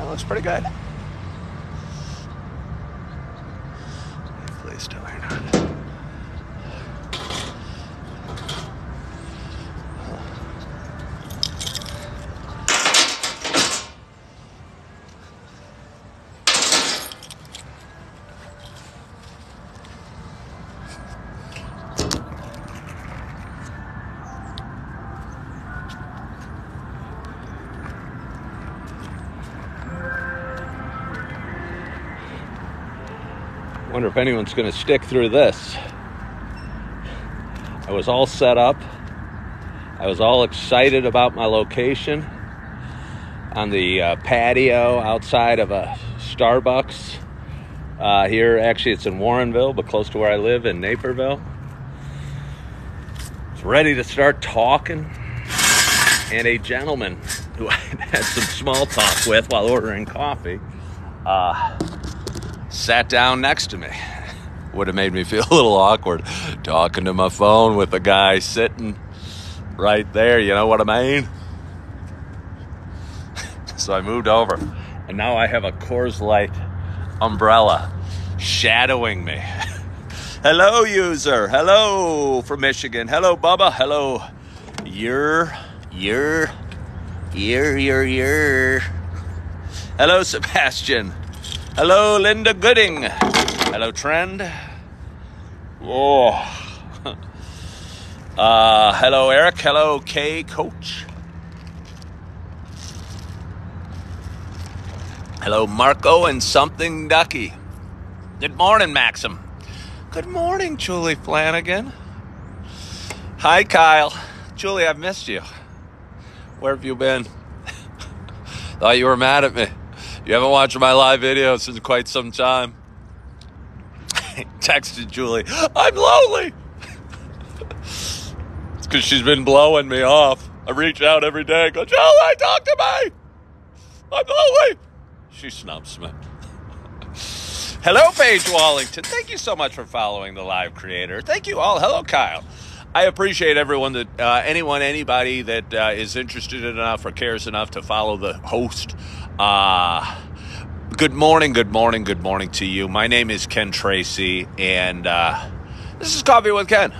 looks pretty good. Please tell me not. Wonder if anyone's going to stick through this. I was all set up. I was all excited about my location on the patio outside of a Starbucks here. Actually, it's in Warrenville, but close to where I live in Naperville. I was ready to start talking, and a gentleman who I had some small talk with while ordering coffee sat down next to me. Would have made me feel a little awkward talking to my phone with a guy sitting right there, you know what I mean? So I moved over, and now I have a Coors Light umbrella shadowing me. Hello, user. Hello from Michigan. Hello, Bubba. Hello, Hello, Sebastian. Hello, Linda Gooding. Hello, Trend. Oh. Hello, Eric. Hello, K Coach. Hello, Marco and something Ducky. Good morning, Maxim. Good morning, Julie Flanagan. Hi, Kyle. Julie, I've missed you. Where have you been? Thought you were mad at me. You haven't watched my live videos in quite some time. Texted Julie, I'm lonely. It's because she's been blowing me off. I reach out every day, go, Julie, talk to me. I'm lonely. She snubs me. Hello, Paige Wallington. Thank you so much for following the live creator. Thank you all. Hello, Kyle. I appreciate everyone that anybody that is interested enough or cares enough to follow the host. Good morning to you. My name is Ken Tracy, and this is Coffee with Ken.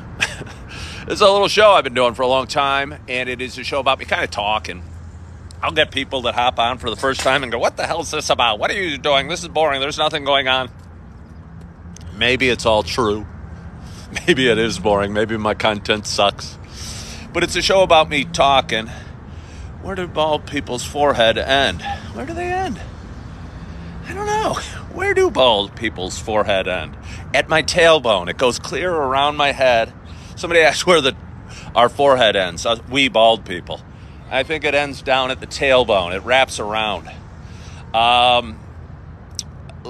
This is a little show I've been doing for a long time, and it is a show about me kind of talking. I'll get people that hop on for the first time and go, what the hell is this about? What are you doing? This is boring. There's nothing going on. Maybe it's all true. Maybe it is boring. Maybe my content sucks. But it's a show about me talking. Where do bald people's forehead end? Where do they end? I don't know. Where do bald people's forehead end? At my tailbone. It goes clear around my head. Somebody asked where our forehead ends. We bald people. I think it ends down at the tailbone. It wraps around.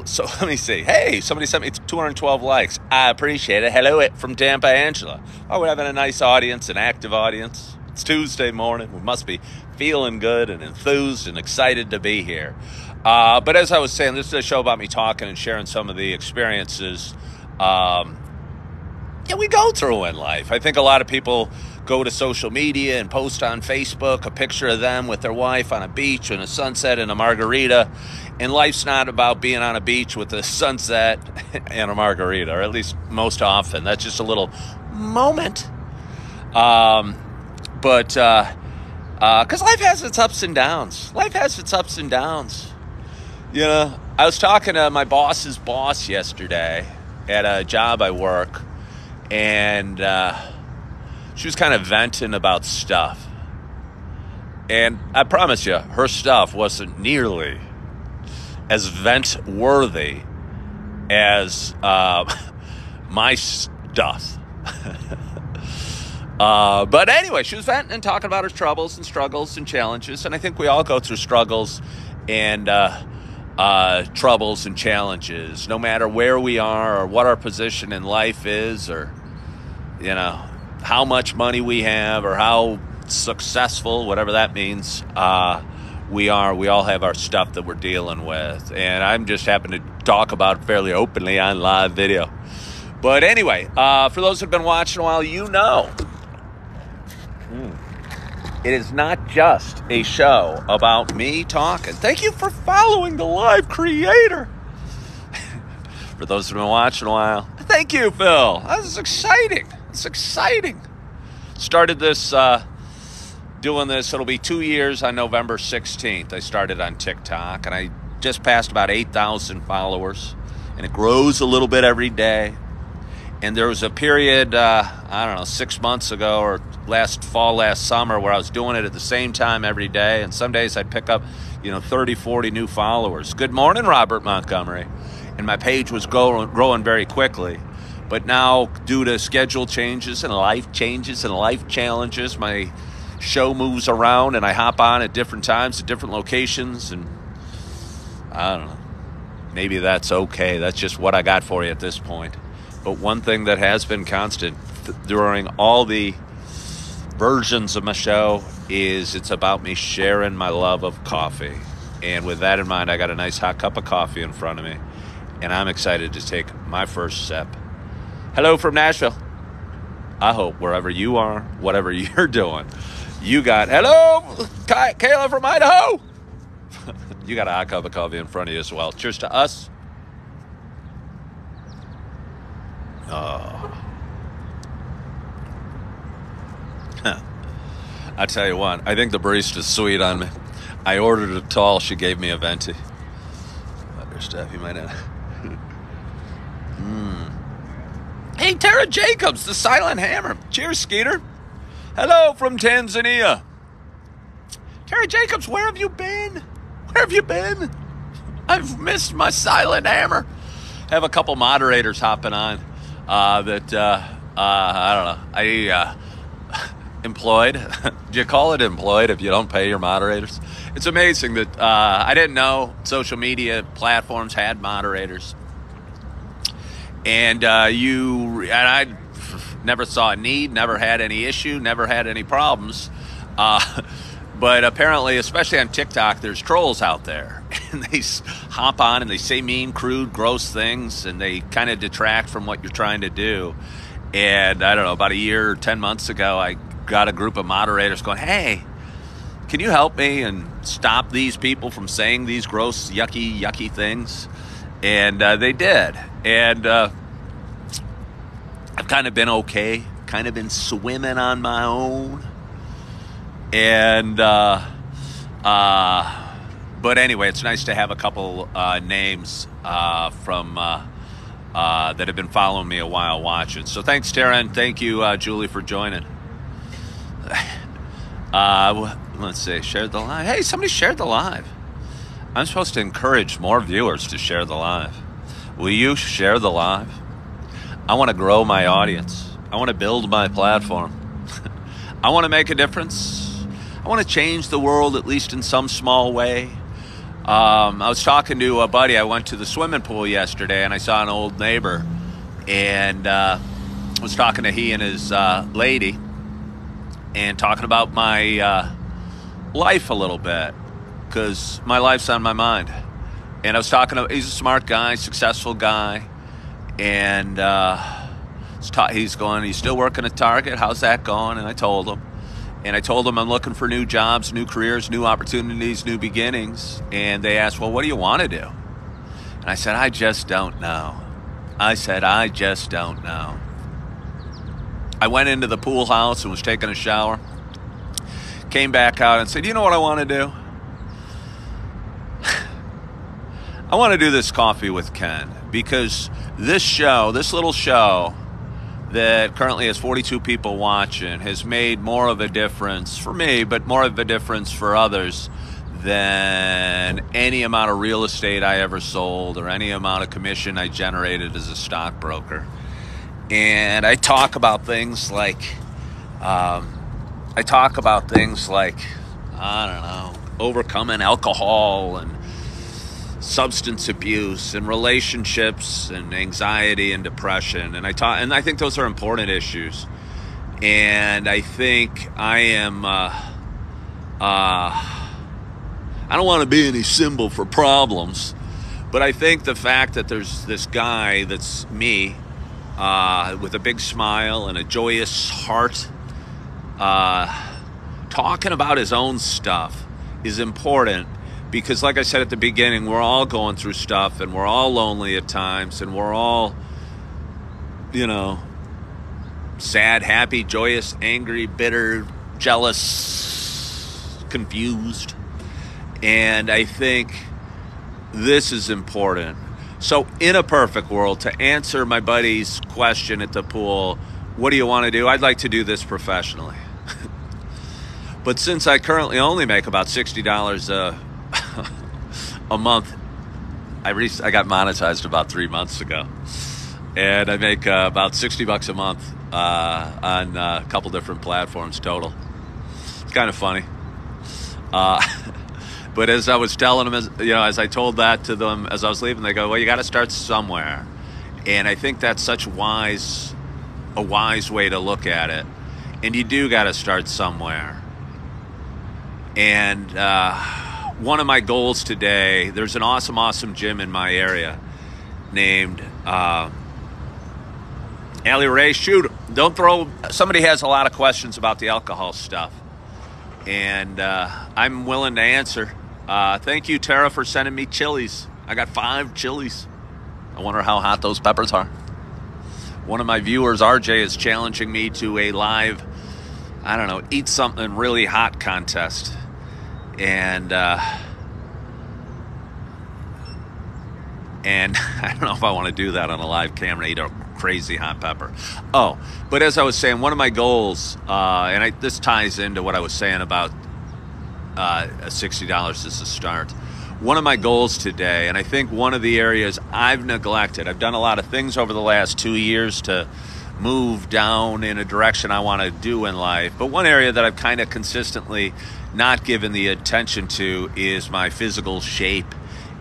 So let me see. Hey, somebody sent me 212 likes. I appreciate it. Hello from Tampa, Angela. Oh, we're having a nice audience, an active audience. It's Tuesday morning. We must be feeling good and enthused and excited to be here. But as I was saying, this is a show about me talking and sharing some of the experiences we go through in life. I think a lot of people go to social media and post on Facebook a picture of them with their wife on a beach and a sunset and a margarita. And life's not about being on a beach with a sunset and a margarita, or at least most often. That's just a little moment. Because life has its ups and downs. You know, I was talking to my boss's boss yesterday at a job I work, and she was kind of venting about stuff. And I promise you, her stuff wasn't nearly as vent-worthy as my stuff. But anyway, she was venting and talking about her troubles and struggles and challenges. And I think we all go through struggles and troubles and challenges, no matter where we are or what our position in life is, or, you know, how much money we have or how successful, whatever that means, we are. We all have our stuff that we're dealing with. And I'm just happen to talk about it fairly openly on live video. But anyway, for those who've been watching a while, you know. It is not just a show about me talking. Thank you for following the live creator. For those who've been watching a while, thank you, Phil. This is exciting. It's exciting. Started this, doing this. It'll be 2 years on November 16th. I started on TikTok, and I just passed about 8,000 followers, and it grows a little bit every day. And there was a period, 6 months ago or last fall, last summer, where I was doing it at the same time every day. And some days I'd pick up, 30, 40 new followers. Good morning, Robert Montgomery. And my page was growing very quickly. But now, due to schedule changes and life challenges, my show moves around and I hop on at different times at different locations. And I don't know. Maybe that's okay. That's just what I got for you at this point. But one thing that has been constant during all the versions of my show is it's about me sharing my love of coffee. And with that in mind, I got a nice hot cup of coffee in front of me, and I'm excited to take my first sip. Hello from Nashville. I hope wherever you are, whatever you're doing, you got, hello, Kayla from Idaho. You got a hot cup of coffee in front of you as well. Cheers to us. I tell you what, I think the barista's sweet on me. I ordered a tall, she gave me a venti. Other stuff you might have. Hey, Tara Jacobs, the Silent Hammer. Cheers, Skeeter. Hello from Tanzania. Tara Jacobs, where have you been? Where have you been? I've missed my Silent Hammer. I have a couple moderators hopping on. I don't know. Employed. Do you call it employed if you don't pay your moderators? It's amazing that I didn't know social media platforms had moderators. And I never saw a need, never had any issue, never had any problems. But apparently, especially on TikTok, there's trolls out there. And they hop on and they say mean, crude, gross things, and they kind of detract from what you're trying to do. And I don't know, about a year or 10 months ago, I got a group of moderators going, hey, can you help me and stop these people from saying these gross, yucky things? And they did. And I've kind of been okay, kind of been swimming on my own. And, but anyway, it's nice to have a couple names from that have been following me a while watching. So thanks, Tara, and thank you, Julie, for joining. Let's see, shared the live. Hey, somebody shared the live. I'm supposed to encourage more viewers to share the live. Will you share the live? I want to grow my audience. I want to build my platform. I want to make a difference. I want to change the world, at least in some small way. I was talking to a buddy. I went to the swimming pool yesterday, and I saw an old neighbor. And was talking to he and his lady and talking about my life a little bit, because my life's on my mind. And I was talking to, he's a smart guy, successful guy, and he's still working at Target. How's that going? And I told him. And I told him I'm looking for new jobs, new careers, new opportunities, new beginnings. And they asked, well, what do you want to do? And I said, I just don't know. I went into the pool house and was taking a shower. Came back out and said, you know what I want to do? I want to do this Coffee with Ken, because this little show that currently has 42 people watching has made more of a difference for me, but more of a difference for others than any amount of real estate I ever sold or any amount of commission I generated as a stockbroker. And I talk about things like, overcoming alcohol and substance abuse and relationships and anxiety and depression. And I think those are important issues. And I think I am, I don't want to be any symbol for problems, but I think the fact that there's this guy that's me, with a big smile and a joyous heart, talking about his own stuff is important because, like I said at the beginning, we're all going through stuff and we're all lonely at times and we're all, sad, happy, joyous, angry, bitter, jealous, confused. And I think this is important. So in a perfect world, to answer my buddy's question at the pool, what do you want to do? I'd like to do this professionally. But since I currently only make about $60 a month, I got monetized about 3 months ago. And I make about $60 a month on a couple different platforms total. It's kind of funny. But as I was telling them, as I told that to them as I was leaving, they go, well, you got to start somewhere. And I think that's such a wise way to look at it. And you do got to start somewhere. And one of my goals today, there's an awesome gym in my area named Allie Ray. Shoot, somebody has a lot of questions about the alcohol stuff. And I'm willing to answer. Thank you, Tara, for sending me chilies. I got 5 chilies. I wonder how hot those peppers are. One of my viewers, RJ, is challenging me to a live, eat something really hot contest. And I don't know if I want to do that on a live camera, eat a crazy hot pepper. Oh, but as I was saying, one of my goals, this ties into what I was saying about $60 is a start. One of my goals today, and I think one of the areas I've neglected, I've done a lot of things over the last 2 years to move down in a direction I want to do in life, but one area that I've kind of consistently not given the attention to is my physical shape.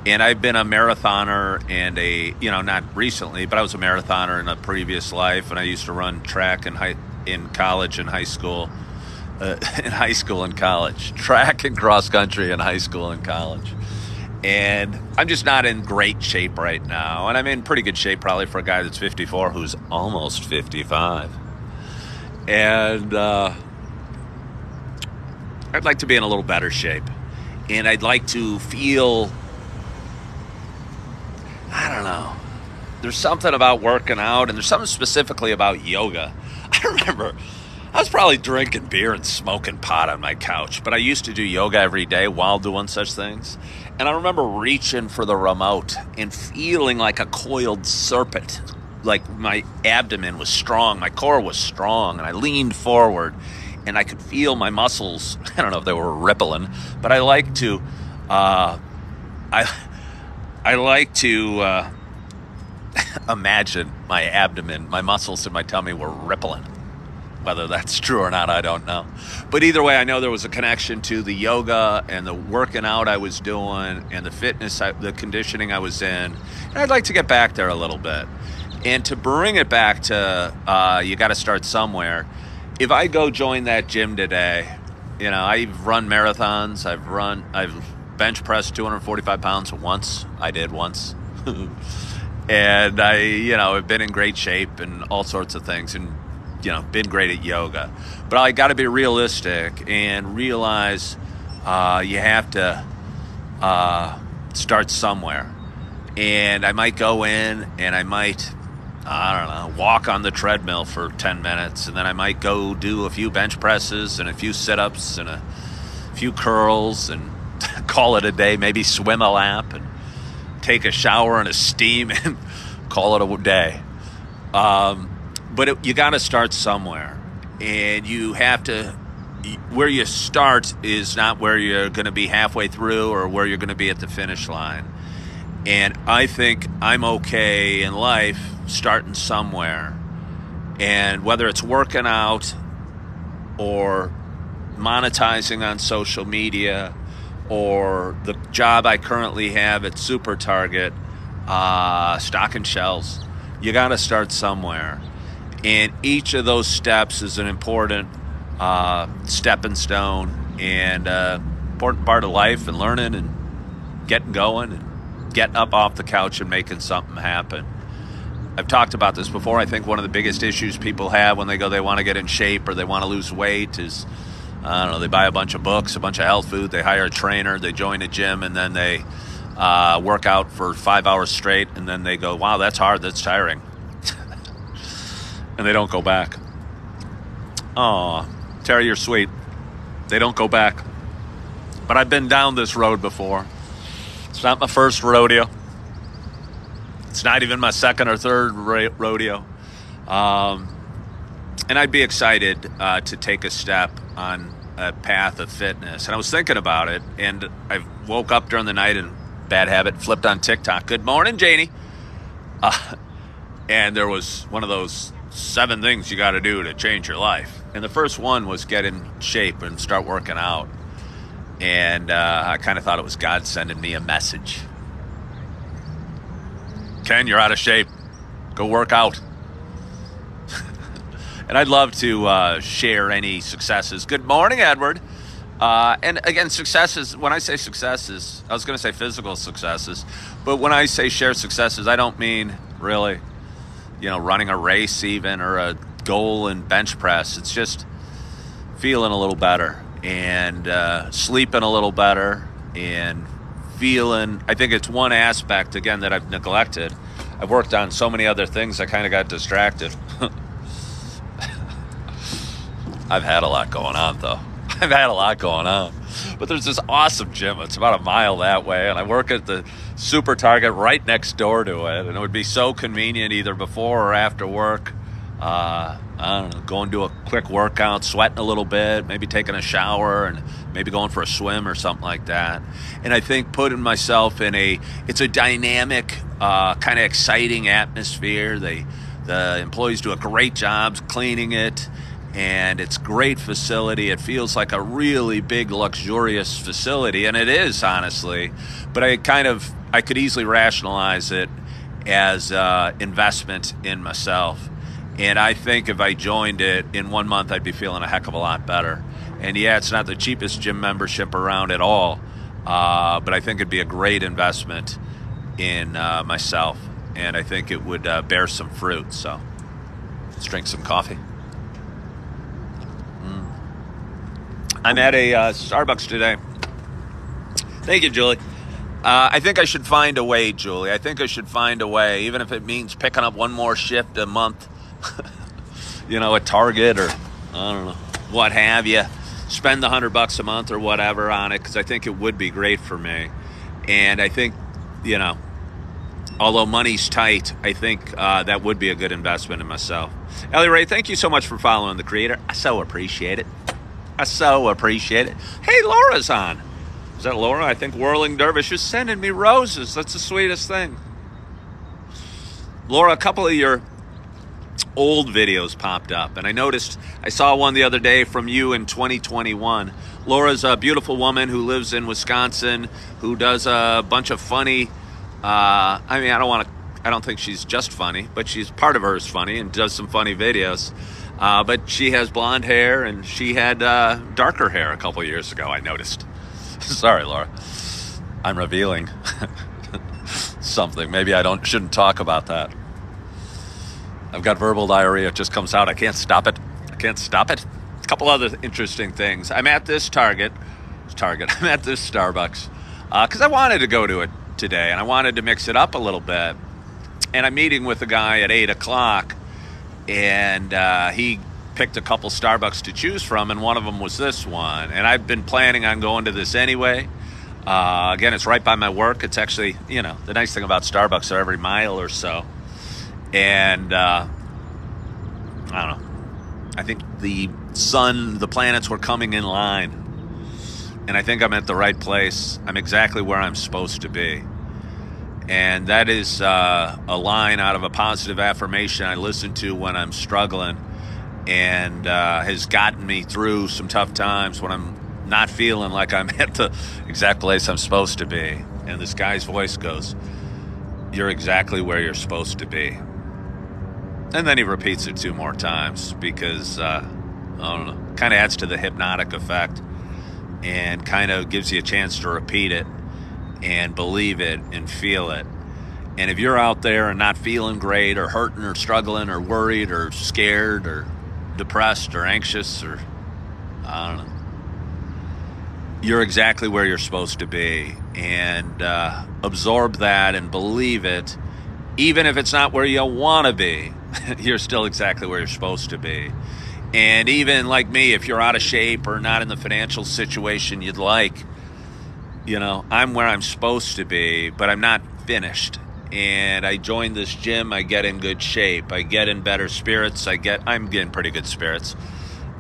And I've been a marathoner and not recently, but I was a marathoner in a previous life, and I used to run track in college and high school. In high school and college, track and cross country in high school and college. And I'm just not in great shape right now. And I'm in pretty good shape probably for a guy that's 54 who's almost 55. And I'd like to be in a little better shape. And I'd like to feel, there's something about working out, and there's something specifically about yoga. I remember I was probably drinking beer and smoking pot on my couch, but I used to do yoga every day while doing such things. And I remember reaching for the remote and feeling like a coiled serpent, like my abdomen was strong, my core was strong, and I leaned forward, and I could feel my muscles. I don't know if they were rippling, but I like to, imagine my abdomen, my muscles in my tummy were rippling. Whether that's true or not, I don't know. But either way, I know there was a connection to the yoga and the working out I was doing and the fitness, the conditioning I was in. And I'd like to get back there a little bit. And to bring it back to you got to start somewhere. If I go join that gym today, I've run marathons. I've bench pressed 245 pounds once. I did once. And I, have been in great shape and all sorts of things. And been great at yoga. But I got to be realistic and realize you have to start somewhere. And I might go in and I might, walk on the treadmill for 10 minutes. And then I might go do a few bench presses and a few sit-ups and a few curls and call it a day. Maybe swim a lap and take a shower and a steam and call it a day. But you got to start somewhere, and you have to, where you start is not where you're going to be halfway through or where you're going to be at the finish line. And I think I'm okay in life starting somewhere. And whether it's working out or monetizing on social media or the job I currently have at Super Target, stocking shelves, you got to start somewhere. And each of those steps is an important stepping stone and important part of life and learning and getting going and getting up off the couch and making something happen. I've talked about this before. I think one of the biggest issues people have when they want to get in shape or they want to lose weight is I don't know, they buy a bunch of books, a bunch of health food, they hire a trainer, they join a gym, and then they work out for 5 hours straight, and then they go, wow, that's hard, that's tiring. And they don't go back. Oh, Terry, you're sweet. They don't go back. But I've been down this road before. It's not my first rodeo. It's not even my second or third rodeo. And I'd be excited to take a step on a path of fitness. And I was thinking about it, and I woke up during the night and bad habit, flipped on TikTok. Good morning, Janie. And there was one of those 7 things you got to do to change your life. And the first one was get in shape and start working out. And I kind of thought it was God sending me a message. Ken, you're out of shape. Go work out. And I'd love to share any successes. Good morning, Edward. And again, successes, when I say successes, I was going to say physical successes, but when I say share successes, I don't mean really, running a race even or a goal in bench press. It's just feeling a little better and sleeping a little better and feeling, I think it's one aspect, again, that I've neglected. I've worked on so many other things, I kind of got distracted. I've had a lot going on, though. I've had a lot going on. But there's this awesome gym. It's about a mile that way, and I work at the Super Target right next door to it, and it would be so convenient either before or after work. I don't know, going to a quick workout, sweating a little bit, maybe taking a shower, and maybe going for a swim or something like that. And I think putting myself in it's a dynamic, kind of exciting atmosphere. The employees do a great job cleaning it. And it's great facility. It feels like a really big, luxurious facility, and it is, honestly. But I could easily rationalize it as investment in myself. And I think if I joined it in 1 month, I'd be feeling a heck of a lot better. And yeah, it's not the cheapest gym membership around at all, but I think it'd be a great investment in myself. And I think it would bear some fruit. So let's drink some coffee. I'm at a Starbucks today. Thank you, Julie. I think I should find a way, Julie. I think I should find a way, even if it means picking up one more shift a month, at Target or, I don't know, what have you. Spend the $100 a month or whatever on it, because I think it would be great for me. And I think, although money's tight, I think that would be a good investment in myself. Ellie Ray, thank you so much for following the creator. I so appreciate it. I so appreciate it. Hey, Laura's on. Is that Laura? I think Whirling Dervish is sending me roses. That's the sweetest thing. Laura, a couple of your old videos popped up, and I saw one the other day from you in 2021. Laura's a beautiful woman who lives in Wisconsin, who does a bunch of funny, I don't think she's just funny, but she's part of her is funny and does some funny videos. But she has blonde hair, and she had darker hair a couple years ago, I noticed. Sorry, Laura. I'm revealing something. Maybe I shouldn't talk about that. I've got verbal diarrhea. It just comes out. I can't stop it. A couple other interesting things. I'm at this Target. I'm at this Starbucks because I wanted to go to it today, and I wanted to mix it up a little bit. And I'm meeting with a guy at 8 o'clock. And he picked a couple Starbucks to choose from, and one of them was this one. And I've been planning on going to this anyway. Again, it's right by my work. It's actually, the nice thing about Starbucks, they're every mile or so. And I don't know. I think the sun, the planets were coming in line. And I think I'm at the right place. I'm exactly where I'm supposed to be. And that is a line out of a positive affirmation I listen to when I'm struggling, and has gotten me through some tough times when I'm not feeling like I'm at the exact place I'm supposed to be. And this guy's voice goes, "You're exactly where you're supposed to be." And then he repeats it 2 more times because, I don't know, kind of adds to the hypnotic effect and kind of gives you a chance to repeat it and believe it and feel it. And if you're out there and not feeling great or hurting or struggling or worried or scared or depressed or anxious or, I don't know, you're exactly where you're supposed to be, and absorb that and believe it. Even if it's not where you want to be, you're still exactly where you're supposed to be. And even like me, if you're out of shape or not in the financial situation you'd like, I'm where I'm supposed to be, but I'm not finished. And I joined this gym, I get in good shape, I get in better spirits, I'm getting pretty good spirits.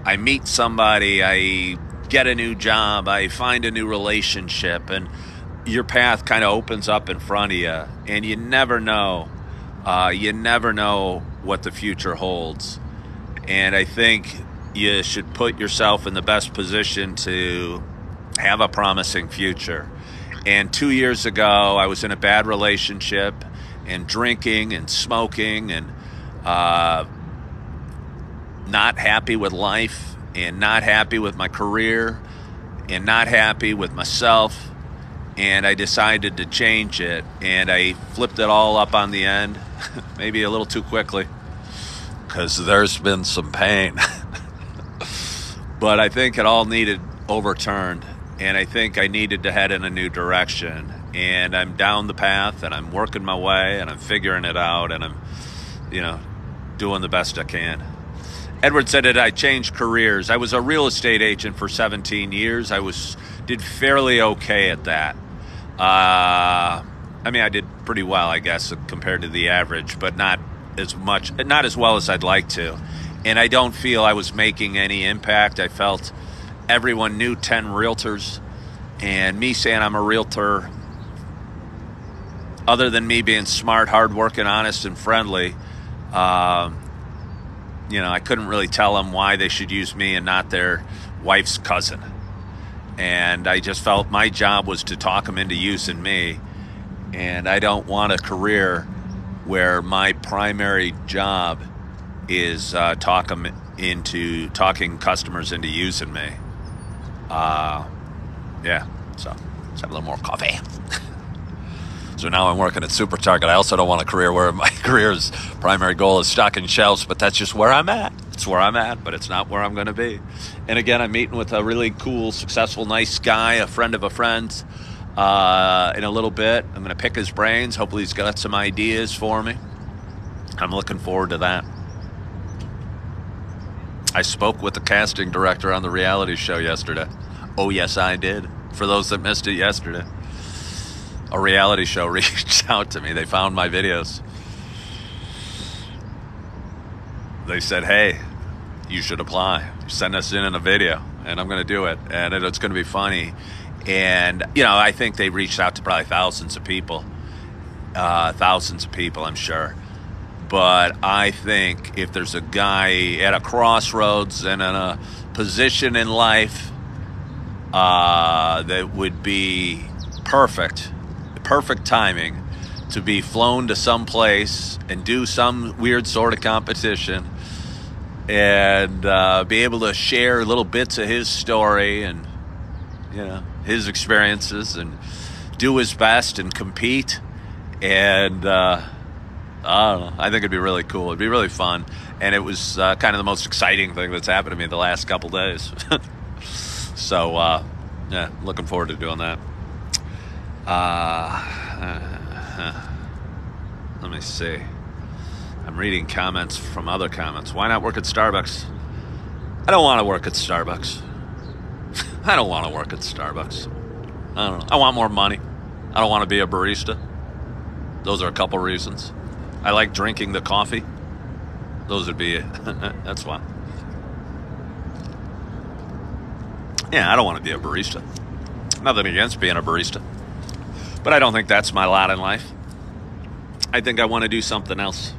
I meet somebody, I get a new job, I find a new relationship, and your path kind of opens up in front of you, and you never know. You never know what the future holds. And I think you should put yourself in the best position to have a promising future. And 2 years ago, I was in a bad relationship and drinking and smoking and not happy with life and not happy with my career and not happy with myself. And I decided to change it, and I flipped it all up on the end, maybe a little too quickly, because there's been some pain. But I think it all needed overturned, and I think I needed to head in a new direction. And I'm down the path, and I'm working my way, and I'm figuring it out, and I'm, doing the best I can. Edward said that I changed careers. I was a real estate agent for 17 years. Did fairly okay at that. I did pretty well, I guess, compared to the average, but not as well as I'd like to. And I don't feel I was making any impact. I felt everyone knew 10 realtors, and me saying I'm a realtor, other than me being smart, hardworking, honest, and friendly, I couldn't really tell them why they should use me and not their wife's cousin. And I just felt my job was to talk them into using me. And I don't want a career where my primary job is talking customers into using me. So let's have a little more coffee. So now I'm working at Super Target. I also don't want a career where my career's primary goal is stocking shelves, but that's just where I'm at. It's where I'm at, but it's not where I'm going to be. And again, I'm meeting with a really cool, successful, nice guy, a friend of a friend, in a little bit. I'm going to pick his brains. Hopefully he's got some ideas for me. I'm looking forward to that. I spoke with the casting director on the reality show yesterday. Oh, yes, I did. For those that missed it yesterday. A reality show reached out to me. They found my videos. They said, hey, you should apply. Send us in a video, and I'm going to do it, and it's going to be funny. And, I think they reached out to probably thousands of people, I'm sure. But I think if there's a guy at a crossroads and in a position in life that would be perfect timing to be flown to some place and do some weird sort of competition and be able to share little bits of his story and, his experiences and do his best and compete. And I don't know. I think it'd be really cool. It'd be really fun. And it was kind of the most exciting thing that's happened to me the last couple days. So, looking forward to doing that. Let me see. I'm reading comments from other comments. Why not work at Starbucks? I don't want to work at Starbucks. I don't want to work at Starbucks. I don't know. I want more money. I don't want to be a barista. Those are a couple reasons. I like drinking the coffee. Those would be it. That's why. Yeah, I don't want to be a barista. Nothing against being a barista. But I don't think that's my lot in life. I think I want to do something else.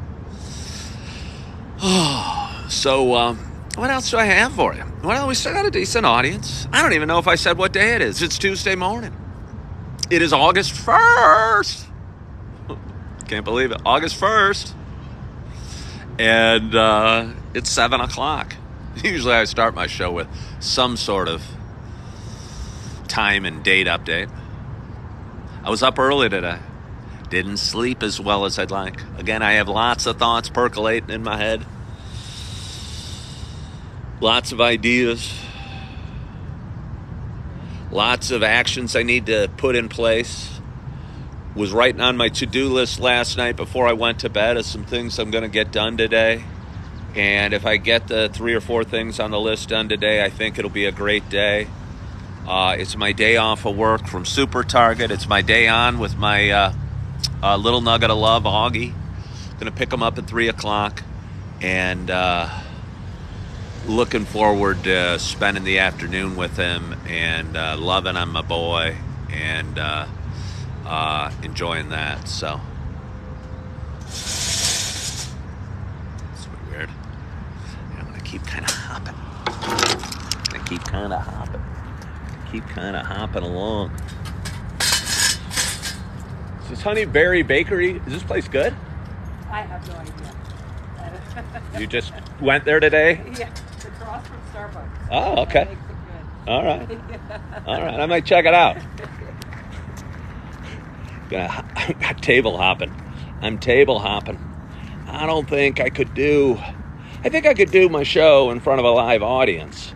So, what else do I have for you? Well, we still got a decent audience. I don't even know if I said what day it is. It's Tuesday morning. It is August 1st. Can't believe it. August 1st. And it's 7 o'clock. Usually I start my show with some sort of time and date update. I was up early today. Didn't sleep as well as I'd like. Again, I have lots of thoughts percolating in my head. Lots of ideas. Lots of actions I need to put in place. Was writing on my to-do list last night before I went to bed of some things I'm going to get done today. And if I get the 3 or 4 things on the list done today, I think it'll be a great day. It's my day off of work from Super Target. It's my day on with my little nugget of love, Augie. Going to pick him up at 3 o'clock. And looking forward to spending the afternoon with him and loving on my boy and enjoying that. So it's weird. I'm gonna keep kind of hopping. Keep kind of hopping along. Is this Honeyberry Bakery? Is this place good? I have no idea. You just went there today? Yeah, it's across from Starbucks. Oh, okay. That makes it good. All right. All right. I might check it out. I'm table hopping. I don't think I could do... I think I could do my show in front of a live audience.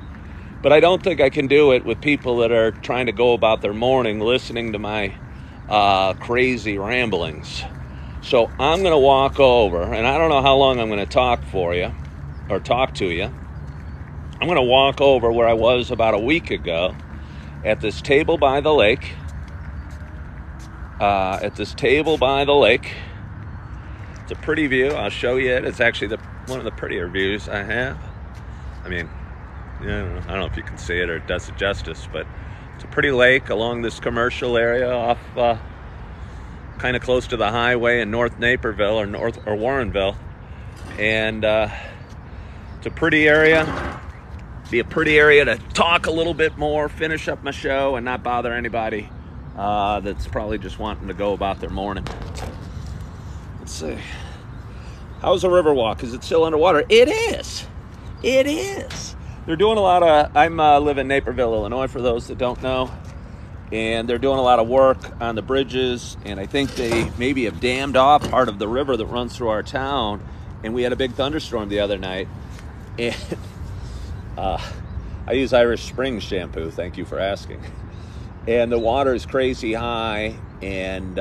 But I don't think I can do it with people that are trying to go about their morning listening to my crazy ramblings. So I'm going to walk over, and I don't know how long I'm going to talk to you. I'm going to walk over where I was about a week ago at this table by the lake. It's a pretty view. I'll show you it. It's actually one of the prettier views I have. I mean, I don't know if you can see it or it does it justice, but it's a pretty lake along this commercial area off kind of close to the highway in North Naperville or Warrenville. And it's a pretty area. Be a pretty area to talk a little bit more, finish up my show, and not bother anybody that's probably just wanting to go about their morning. Let's see. How's the Riverwalk? Is it still underwater? It is. They're doing a lot of... I live in Naperville, Illinois, for those that don't know. And they're doing a lot of work on the bridges. And I think they maybe have dammed off part of the river that runs through our town. And we had a big thunderstorm the other night. And I use Irish Spring shampoo. Thank you for asking. And the water is crazy high and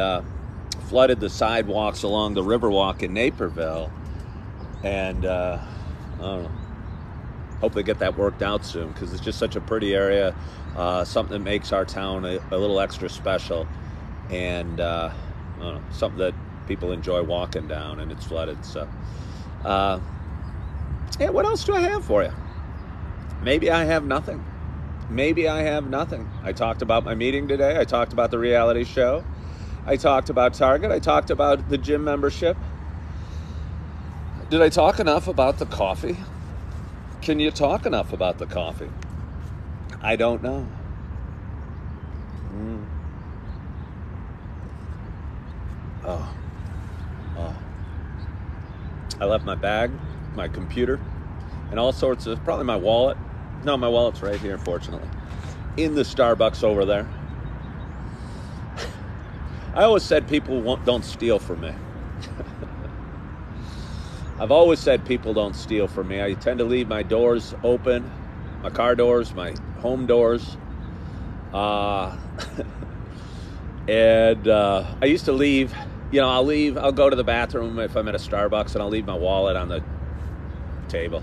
flooded the sidewalks along the Riverwalk in Naperville. And I don't know. Hope they get that worked out soon because it's just such a pretty area. Something that makes our town a little extra special. And I don't know, something that people enjoy walking down, and it's flooded. So, yeah, what else do I have for you? Maybe I have nothing. I talked about my meeting today. I talked about the reality show. I talked about Target. I talked about the gym membership. Did I talk enough about the coffee? Can you talk enough about the coffee? I don't know. Oh. I left my bag, my computer, and all sorts of, probably my wallet. No, my wallet's right here, fortunately. In the Starbucks over there. I always said people don't steal from me. I've always said people don't steal from me. I tend to leave my doors open, my car doors, my home doors. And I used to leave, I'll go to the bathroom if I'm at a Starbucks and I'll leave my wallet on the table.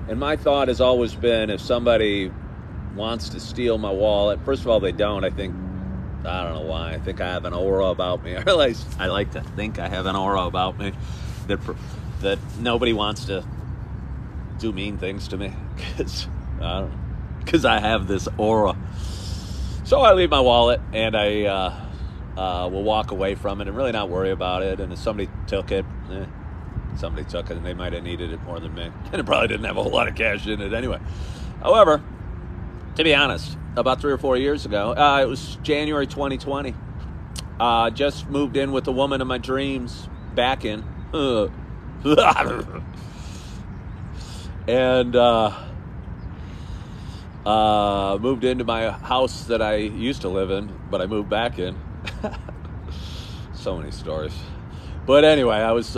And my thought has always been, if somebody wants to steal my wallet, first of all, they don't. I don't know why. I think I have an aura about me. I like to think I have an aura about me that nobody wants to do mean things to me because I have this aura. So I leave my wallet and I will walk away from it and really not worry about it. And if somebody took it, and they might have needed it more than me. And it probably didn't have a whole lot of cash in it anyway. However, to be honest, about 3 or 4 years ago, it was January 2020. Just moved in with the woman of my dreams, back in. And moved into my house that I used to live in, but I moved back in. So many stories. But anyway, I was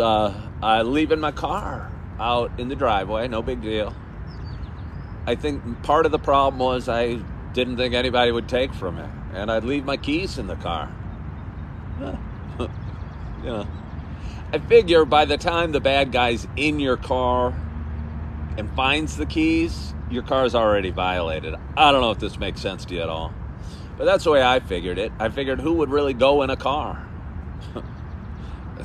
leaving my car out in the driveway, no big deal. I think part of the problem was I didn't think anybody would take from me. And I'd leave my keys in the car. You know, I figure by the time the bad guy's in your car and finds the keys, your car's already violated. I don't know if this makes sense to you at all, but that's the way I figured it. I figured who would really go in a car?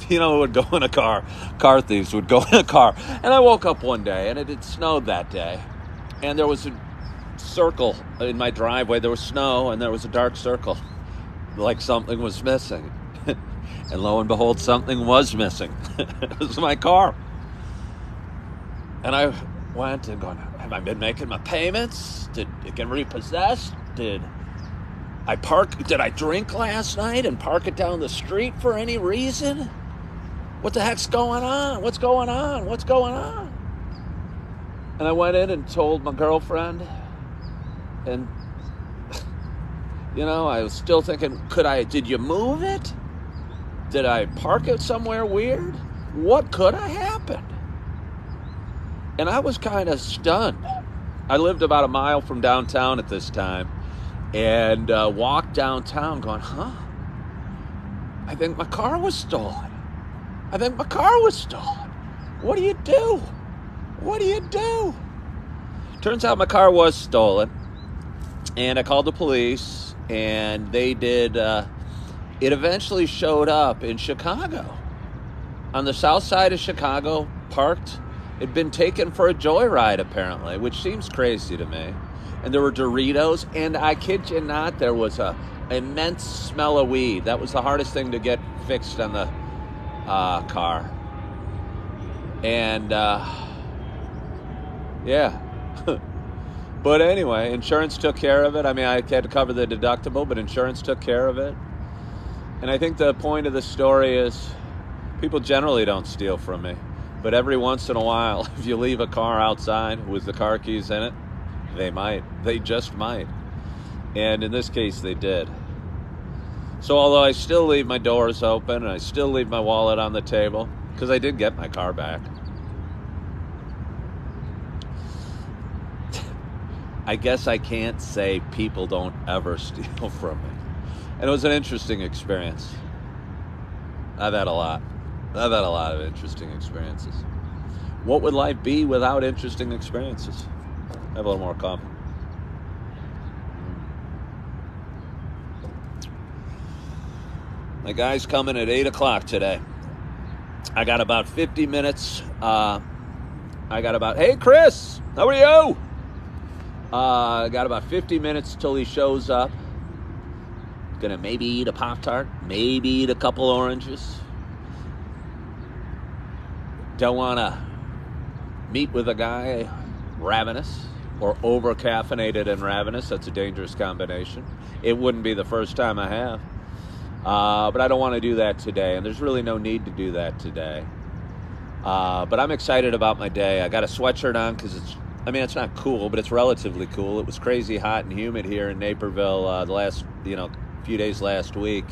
You know who would go in a car? Car thieves would go in a car. And I woke up one day, and it had snowed that day, and there was a circle in my driveway. There was snow, and there was a dark circle, like something was missing. And lo and behold, something was missing. It was my car. And I went and going, have I been making my payments? Did it get repossessed? Did I drink last night and park it down the street for any reason? What the heck's going on? What's going on? What's going on? And I went in and told my girlfriend, and you know, I was still thinking, did you move it? Did I park it somewhere weird? What could have happened? And I was kind of stunned. I lived about a mile from downtown at this time, and walked downtown going, I think my car was stolen. I think my car was stolen. What do you do? What do you do? Turns out my car was stolen, and I called the police, and they did... It eventually showed up in Chicago, on the south side of Chicago, parked. It'd been taken for a joyride, apparently, which seems crazy to me. And there were Doritos, and I kid you not, there was a immense smell of weed. That was the hardest thing to get fixed on the car. And, yeah. But anyway, insurance took care of it. I mean, I had to cover the deductible, but insurance took care of it. And I think the point of the story is people generally don't steal from me. But every once in a while, if you leave a car outside with the car keys in it, they might. They just might. And in this case, they did. So although I still leave my doors open and I still leave my wallet on the table, because I did get my car back, I guess I can't say people don't ever steal from me. And it was an interesting experience. I've had a lot of interesting experiences. What would life be without interesting experiences? Have a little more coffee. My guy's coming at 8 o'clock today. I got about 50 minutes. Hey, Chris, how are you? I got about 50 minutes till he shows up. Gonna maybe eat a Pop-Tart, maybe eat a couple oranges. Don't wanna meet with a guy ravenous or over-caffeinated and ravenous. That's a dangerous combination. It wouldn't be the first time I have. But I don't want to do that today, and there's really no need to do that today. But I'm excited about my day. I got a sweatshirt on because it's not cool, but it's relatively cool. It was crazy hot and humid here in Naperville the last, few days last week,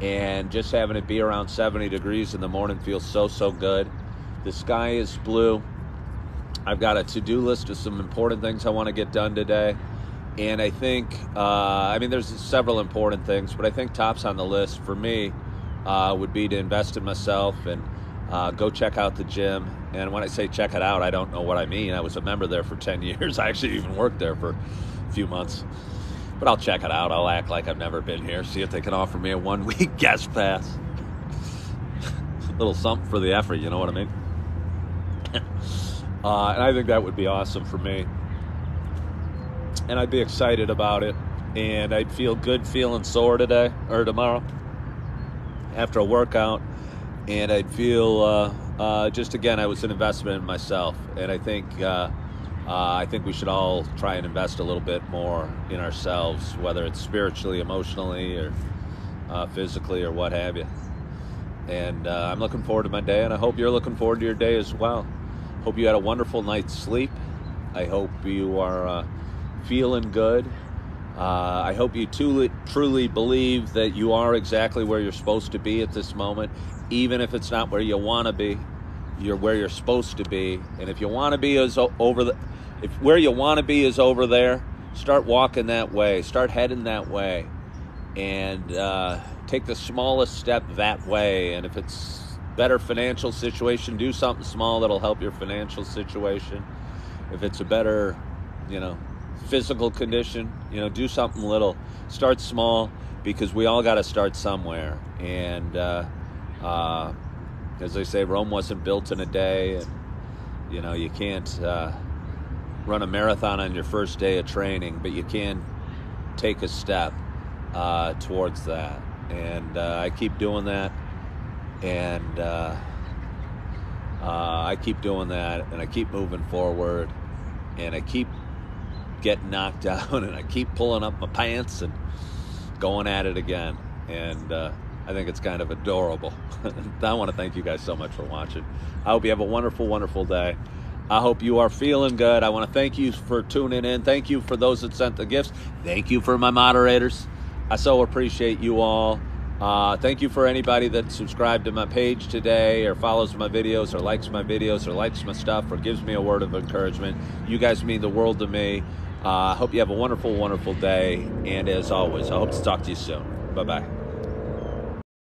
and just having it be around 70 degrees in the morning feels so good. The sky is blue. I've got a to-do list of some important things I want to get done today, and I think there's several important things, but I think tops on the list for me would be to invest in myself and go check out the gym. And when I say check it out, I don't know what I mean. I was a member there for 10 years. I actually even worked there for a few months. But I'll check it out. I'll act like I've never been here. See if they can offer me a 1-week guest pass. A little something for the effort, you know what I mean? And I think that would be awesome for me. And I'd be excited about it. And I'd feel good feeling sore today or tomorrow after a workout. And I'd feel, I was an investment in myself. And I think we should all try and invest a little bit more in ourselves, whether it's spiritually, emotionally, or physically, or what have you. And I'm looking forward to my day, and I hope you're looking forward to your day as well. Hope you had a wonderful night's sleep. I hope you are feeling good. I hope you truly believe that you are exactly where you're supposed to be at this moment, even if it's not where you want to be. You're where you're supposed to be, and if you want to be where you want to be is over there, start walking that way, start heading that way, and take the smallest step that way. And if it's better financial situation, do something small that'll help your financial situation. If it's a better, physical condition, do something little. Start small, because we all got to start somewhere. And as they say, Rome wasn't built in a day, and you can't run a marathon on your first day of training, but you can take a step towards that. And I keep doing that, and I keep doing that, and I keep moving forward, and I keep getting knocked down, and I keep pulling up my pants and going at it again. And I think it's kind of adorable. I want to thank you guys so much for watching. I hope you have a wonderful, wonderful day. I hope you are feeling good. I want to thank you for tuning in. Thank you for those that sent the gifts. Thank you for my moderators. I so appreciate you all. Thank you for anybody that subscribed to my page today, or follows my videos, or likes my videos, or likes my stuff, or gives me a word of encouragement. You guys mean the world to me. I hope you have a wonderful, wonderful day. And as always, I hope to talk to you soon. Bye-bye.